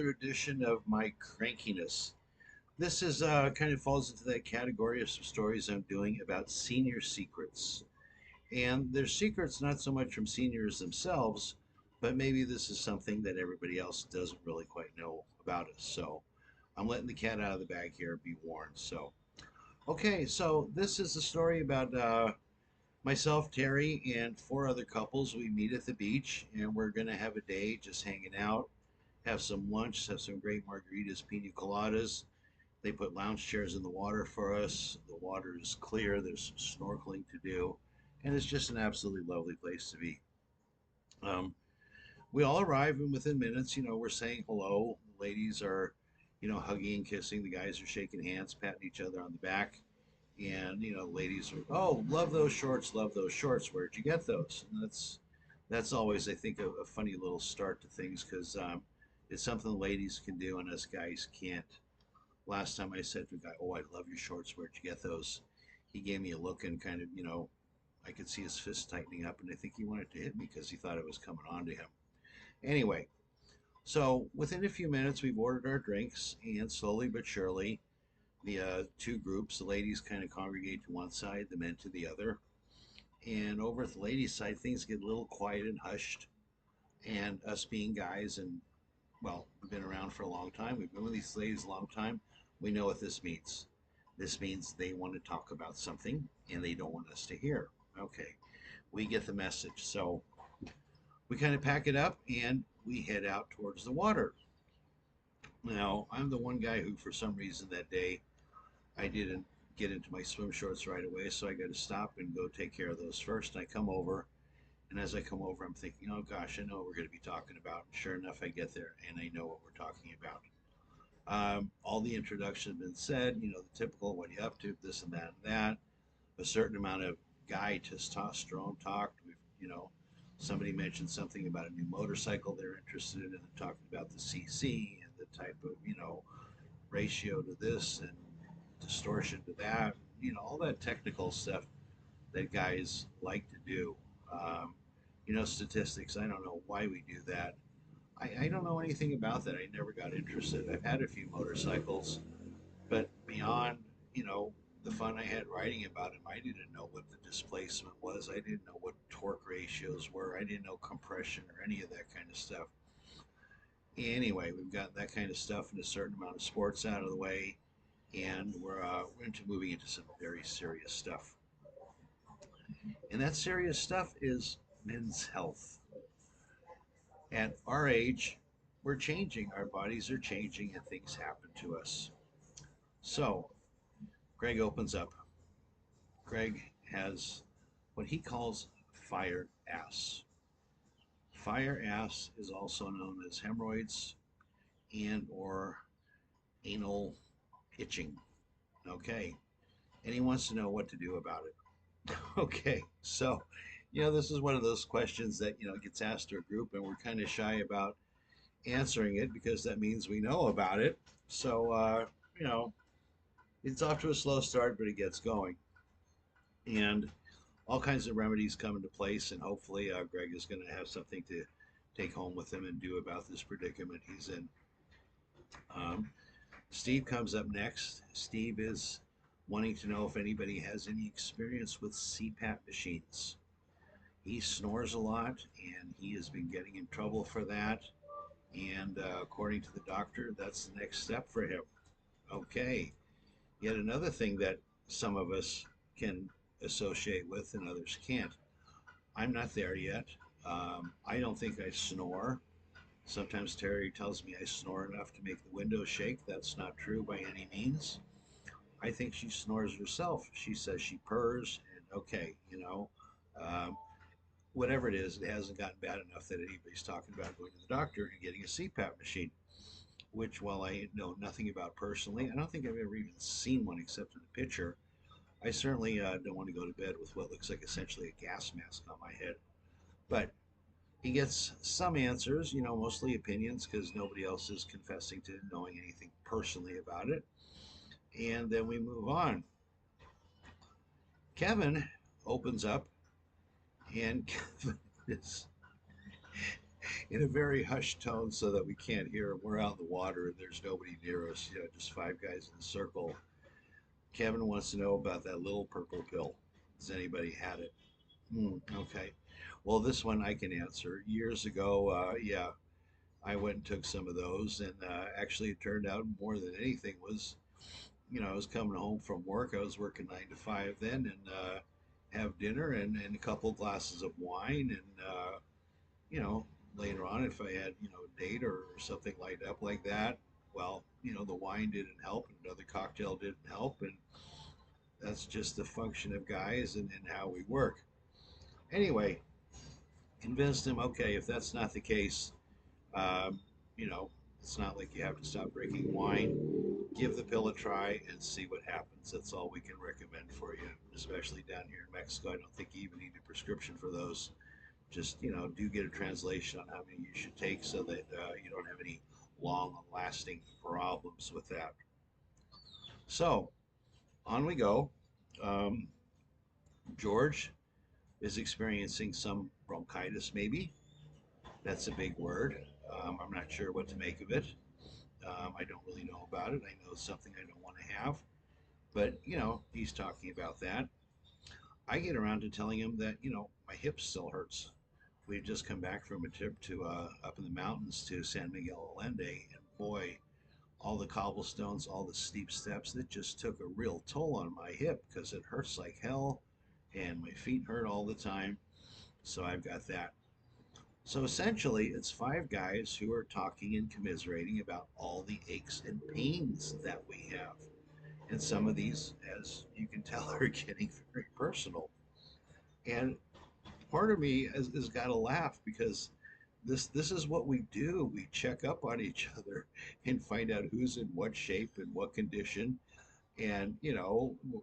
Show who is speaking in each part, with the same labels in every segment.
Speaker 1: another edition of my crankiness. This is kind of falls into that category of some stories I'm doing about senior secrets. And they're secrets not so much from seniors themselves, but maybe this is something that everybody else doesn't really quite know about us. So I'm letting the cat out of the bag here, be warned. So, okay, so this is a story about myself, Terry, and four other couples. We meet at the beach, and we're going to have a day just hanging out, have some lunch, have some great margaritas, pina coladas. They put lounge chairs in the water for us. The water is clear. There's some snorkeling to do, and it's just an absolutely lovely place to be. Um, we all arrive, and within minutes, we're saying hello. The ladies are, hugging and kissing. The guys are shaking hands, patting each other on the back. And ladies are, oh, love those shorts, love those shorts. Where'd you get those? And that's always, I think, a funny little start to things because it's something ladies can do and us guys can't. Last time I said to a guy, "Oh, I love your shorts. Where'd you get those?" He gave me a look and kind of, I could see his fist tightening up, and I think he wanted to hit me because he thought it was coming on to him. Anyway, so within a few minutes, we've ordered our drinks, and slowly but surely, the two groups, the ladies kind of congregate to one side, the men to the other. And over at the ladies' side, things get a little quiet and hushed. And us being guys, and well, we've been around for a long time, we've been with these ladies a long time, we know what this means. This means they want to talk about something and they don't want us to hear. Okay, we get the message. So we kind of pack it up and we head out towards the water. Now, I'm the one guy who, for some reason, that day I didn't get into my swim shorts right away, so I got to stop and go take care of those first. And I come over, and as I come over, I'm thinking, oh gosh, I know what we're going to be talking about. And sure enough, I get there and I know what we're talking about. All the introduction has been said, the typical what are you up to, this and that and that. A certain amount of guy testosterone talked. Somebody mentioned something about a new motorcycle they're interested in and talking about the CC and the type of, ratio to this and distortion to that, all that technical stuff that guys like to do. Um, statistics, I don't know why we do that. I don't know anything about that. I never got interested. I've had a few motorcycles, but beyond, you know, the fun I had writing about them, I didn't know what the displacement was. I didn't know what torque ratios were. I didn't know compression or any of that kind of stuff. Anyway, we've got that kind of stuff and a certain amount of sports out of the way, and we're into moving into some very serious stuff. And that serious stuff is men's health. At our age, we're changing. Our bodies are changing, and things happen to us. So, Greg opens up. Greg has what he calls fire ass. Fire ass is also known as hemorrhoids and or anal itching. Okay. And he wants to know what to do about it. Okay. So, this is one of those questions that, gets asked to a group and we're kind of shy about answering it because that means we know about it. So, you know, it's off to a slow start, but it gets going. And all kinds of remedies come into place, and hopefully, Greg is going to have something to take home with him and do about this predicament he's in. Um, Steve comes up next. Steve is wanting to know if anybody has any experience with CPAP machines. He snores a lot, and he has been getting in trouble for that. And according to the doctor, that's the next step for him. Okay. Yet another thing that some of us can associate with and others can't. I'm not there yet. I don't think I snore. Sometimes Terry tells me I snore enough to make the windows shake. That's not true by any means. I think she snores herself. She says she purrs, and okay, um, whatever it is, it hasn't gotten bad enough that anybody's talking about going to the doctor and getting a CPAP machine, which, while I know nothing about personally, I don't think I've ever even seen one except in a picture. I certainly don't want to go to bed with what looks like essentially a gas mask on my head. But he gets some answers, mostly opinions because nobody else is confessing to knowing anything personally about it. And then we move on. Kevin opens up, and Kevin is in a very hushed tone so that we can't hear him. We're out in the water and there's nobody near us, just five guys in a circle. Kevin wants to know about that little purple pill. Has anybody had it? Okay. Well, this one I can answer. Years ago, yeah, I went and took some of those, and actually, it turned out more than anything was, I was coming home from work. I was working 9 to 5 then, and have dinner and a couple glasses of wine, and you know, later on, if I had a date or something lined up like that, well, the wine didn't help, and another cocktail didn't help, and that's just the function of guys and how we work. Anyway, convinced him, okay, if that's not the case, um, you know, it's not like you have to stop drinking wine. Give the pill a try and see what happens. That's all we can recommend for you, especially down here in Mexico. I don't think you even need a prescription for those. Just, do get a translation on how many you should take so that you don't have any long lasting problems with that. So, on we go. Um, George is experiencing some bronchitis, maybe. That's a big word. I'm not sure what to make of it. I don't really know about it. I know it's something I don't want to have, but he's talking about that. I get around to telling him that my hip still hurts. We've just come back from a trip to up in the mountains to San Miguel Allende, and boy, all the cobblestones, all the steep steps, it just took a real toll on my hip because it hurts like hell, and my feet hurt all the time. So I've got that. So essentially, it's five guys who are talking and commiserating about all the aches and pains that we have. And some of these, as you can tell, are getting very personal. And part of me has got to laugh because this is what we do. We check up on each other and find out who's in what shape and what condition. And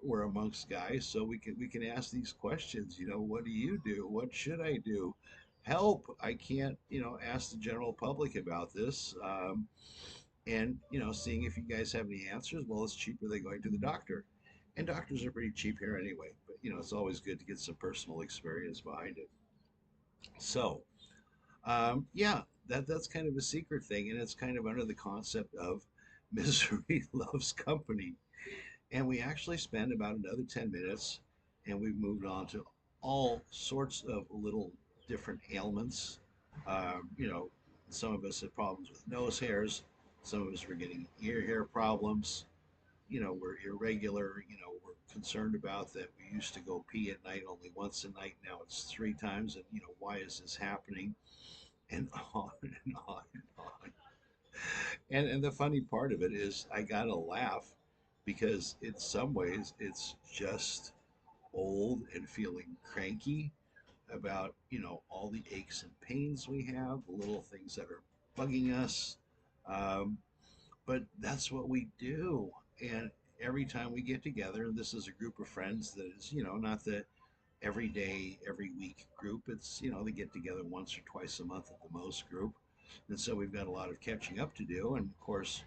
Speaker 1: we're amongst guys, so we can ask these questions. What do you do? What should I do? Help! I can't ask the general public about this. And seeing if you guys have any answers. Well, it's cheaper than going to the doctor, and doctors are pretty cheap here anyway. But it's always good to get some personal experience behind it. So yeah, that's kind of a secret thing, and it's kind of under the concept of misery loves company. And we actually spend about another 10 minutes, and we've moved on to all sorts of little different ailments. You know, some of us have problems with nose hairs, some of us were getting ear hair problems. We're irregular. We're concerned about that. We used to go pee at night only once a night. Now it's three times. And, why is this happening? And on and on and on. And the funny part of it is I gotta laugh because in some ways it's just old and feeling cranky about, all the aches and pains we have, the little things that are bugging us. Um, but that's what we do. And every time we get together, and this is a group of friends that is, not the every day, every week group. It's, they get together once or twice a month at the most group. And so we've got a lot of catching up to do. And of course,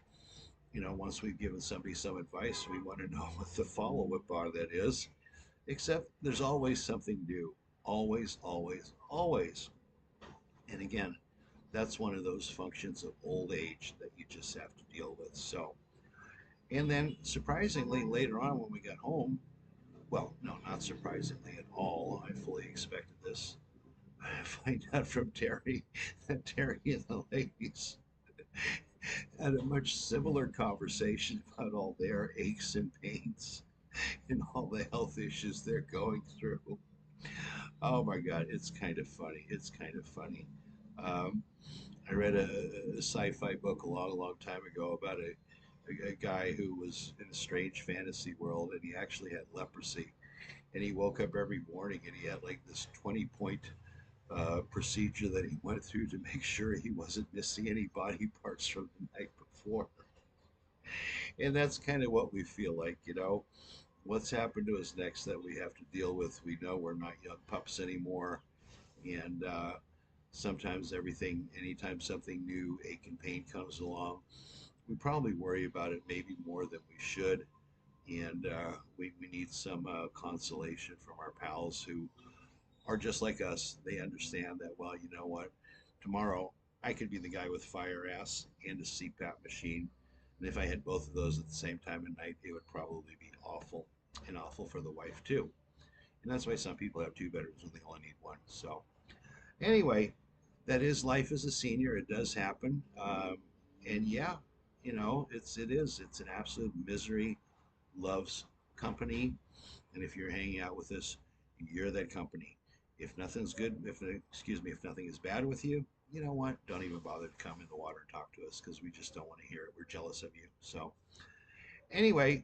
Speaker 1: once we've given somebody some advice, we want to know what the follow up on that is. Except there's always something new. Always, always, always. And again, that's one of those functions of old age that you just have to deal with. So, and then surprisingly, later on when we got home, well, no, not surprisingly at all, I fully expected this. I find out from Terry that Terry and the ladies had a much similar conversation about all their aches and pains and all the health issues they're going through. Oh my God, it's kind of funny. It's kind of funny. Um, I read a sci-fi book a long, long time ago about a guy who was in a strange fantasy world, and he actually had leprosy. And he woke up every morning, and he had like this 20-point procedure that he went through to make sure he wasn't missing any body parts from the night before. And that's kind of what we feel like, what's happened to us next that we have to deal with. We know we're not young pups anymore. And sometimes anytime something new, ache and pain comes along, we probably worry about it maybe more than we should. And we need some consolation from our pals who are just like us. They understand that, well, you know what? tomorrow I could be the guy with fire ass and a CPAP machine. And if I had both of those at the same time at night, it would probably be awful, and awful for the wife too. And that's why some people have two bedrooms when they only need one. So anyway, that is life as a senior. It does happen. And yeah, it's an absolute misery loves company. And if you're hanging out with us, you're that company. If nothing's good, if nothing is bad with you, you know what? Don't even bother to come in the water and talk to us because we just don't want to hear it. We're jealous of you. So, anyway,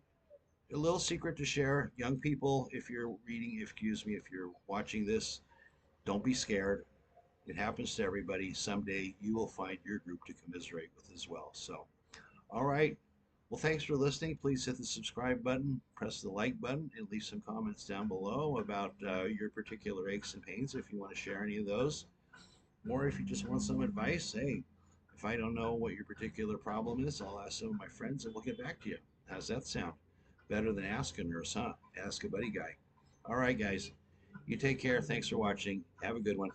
Speaker 1: a little secret to share, young people, if you're reading, if you're watching this, don't be scared. It happens to everybody. Someday you will find your group to commiserate with as well. So, all right. Well, thanks for listening. Please hit the subscribe button, press the like button, and leave some comments down below about your particular aches and pains if you want to share any of those. Or if you just want some advice, hey, if I don't know what your particular problem is, I'll ask some of my friends and we'll get back to you. How's that sound? Better than ask a nurse, huh? Ask a buddy guy. All right, guys. You take care. Thanks for watching. Have a good one.